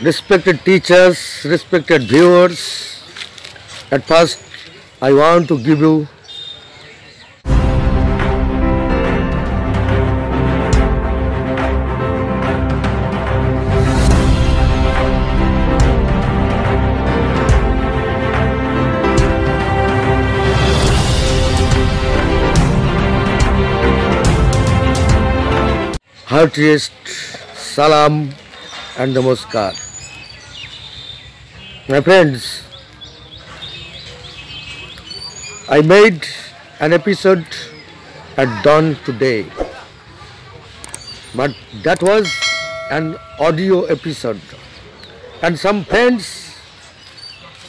Respected teachers, respected viewers, at first I want to give you heartiest salam and namaskar. My friends, I made an episode at dawn today, but that was an audio episode, and some friends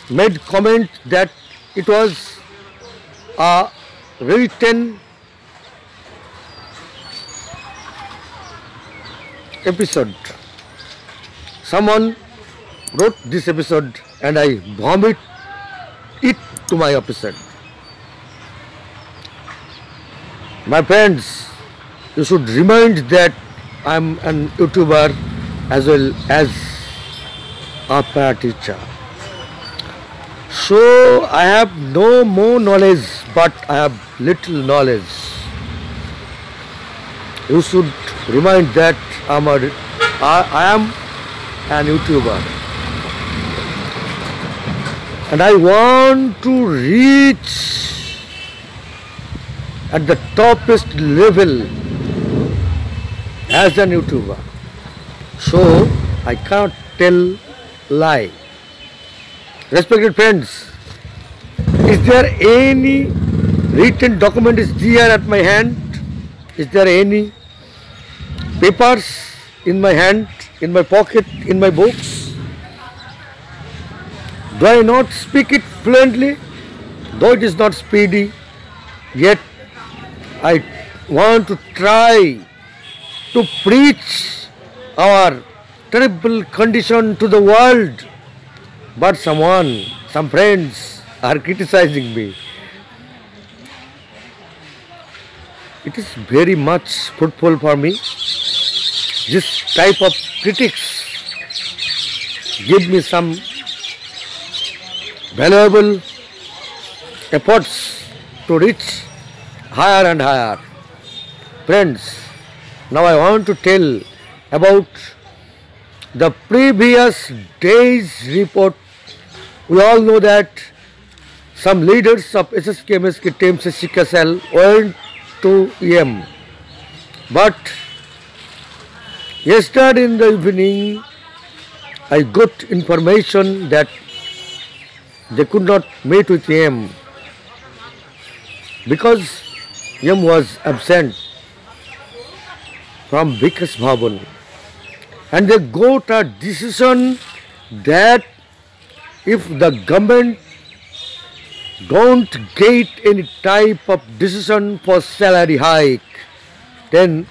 made comment that it was a written episode. Someone wrote this episode and I vomit it to my episode. My friends, you should remind that I am an YouTuber as well as a para teacher. So I have no more knowledge, but I have little knowledge. You should remind that I am an YouTuber, and I want to reach at the toppest level as an YouTuber. So I cannot tell lie. Respected friends, is there any written document is there at my hand? Is there any papers in my hand, in my pocket, in my books? Do I not speak it fluently? Though it is not speedy, yet I want to try to preach our terrible condition to the world. But some friends are criticizing me. It is very much fruitful for me. This type of critics give me some valuable efforts to reach higher and higher. Friends, now I want to tell about the previous day's report. We all know that some leaders of SSK MSK team CCSL went to EM, but yesterday in the evening I got information that they could not meet with EM because EM was absent from Vikas Bhavan, and they got a decision that if the government don't get any type of decision for salary hike, then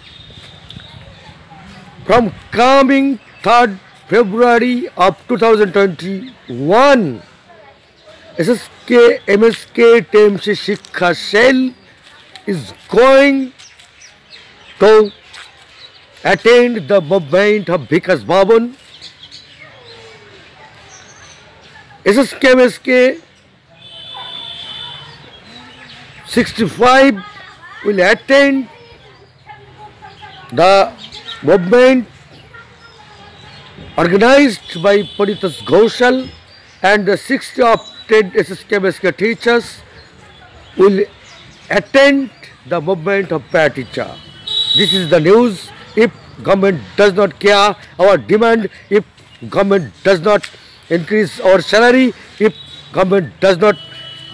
from coming 3rd February of 2021, SSK MSK TMC Shikha Cell is going to attend the movement of Vikas Bhavan. SSK MSK 65 will attend the movement organized by Paritas Ghoshal, and the 60 opted SSK MSK teachers will attend the movement of para teacher. This is the news. If government does not care our demand, if government does not increase our salary, if government does not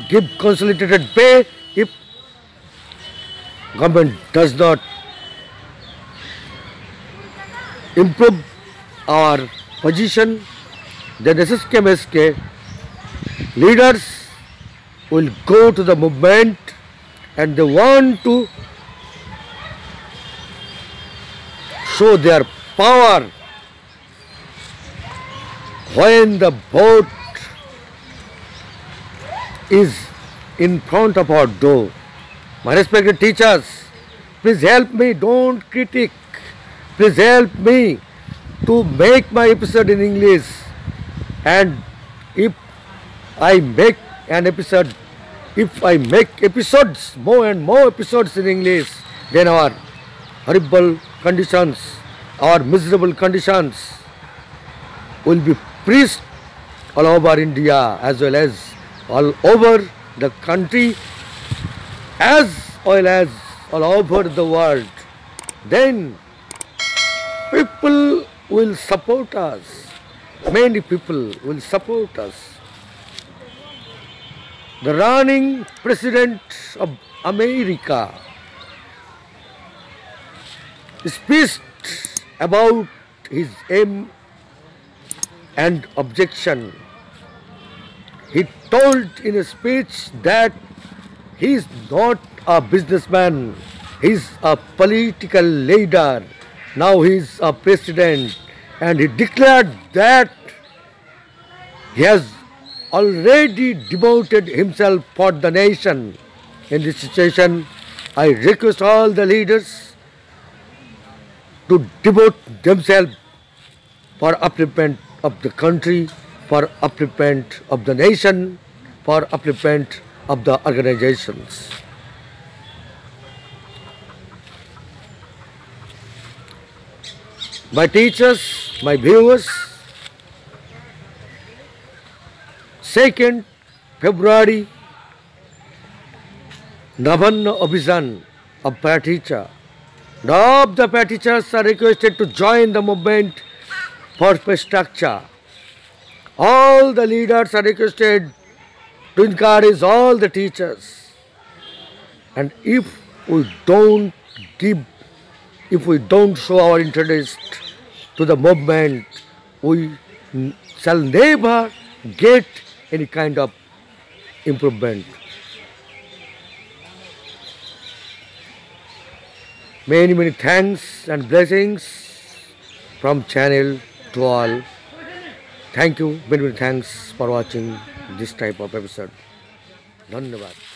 give consolidated pay, if government does not improve our position, then SSK MSK leaders will go to the movement and they want to show their power when the vote is in front of our door. My respected teachers, please help me, don't critique. Please help me to make my episode in English, and if I make an episode, if I make episodes, more and more episodes in English, then our horrible conditions, our miserable conditions will be preached all over India as well as all over the country as well as all over the world. Then people will support us. Many people will support us. The running president of America speaks about his aim and objection. He told in a speech that he is not a businessman, he is a political leader. Now he is a president, and he declared that he has already devoted himself for the nation. In this situation, I request all the leaders to devote themselves for upliftment of the country, for upliftment of the nation, for upliftment of the organizations. My teachers, my viewers, 2nd February, Navanna Abhijan of Paticha. All of the Patichas are requested to join the movement for structure. All the leaders are requested to encourage all the teachers. And if we don't show our interest to the movement, we shall never get any kind of improvement. Many thanks and blessings from channel to all. Thank you, many thanks for watching this type of episode. Dhanyavad.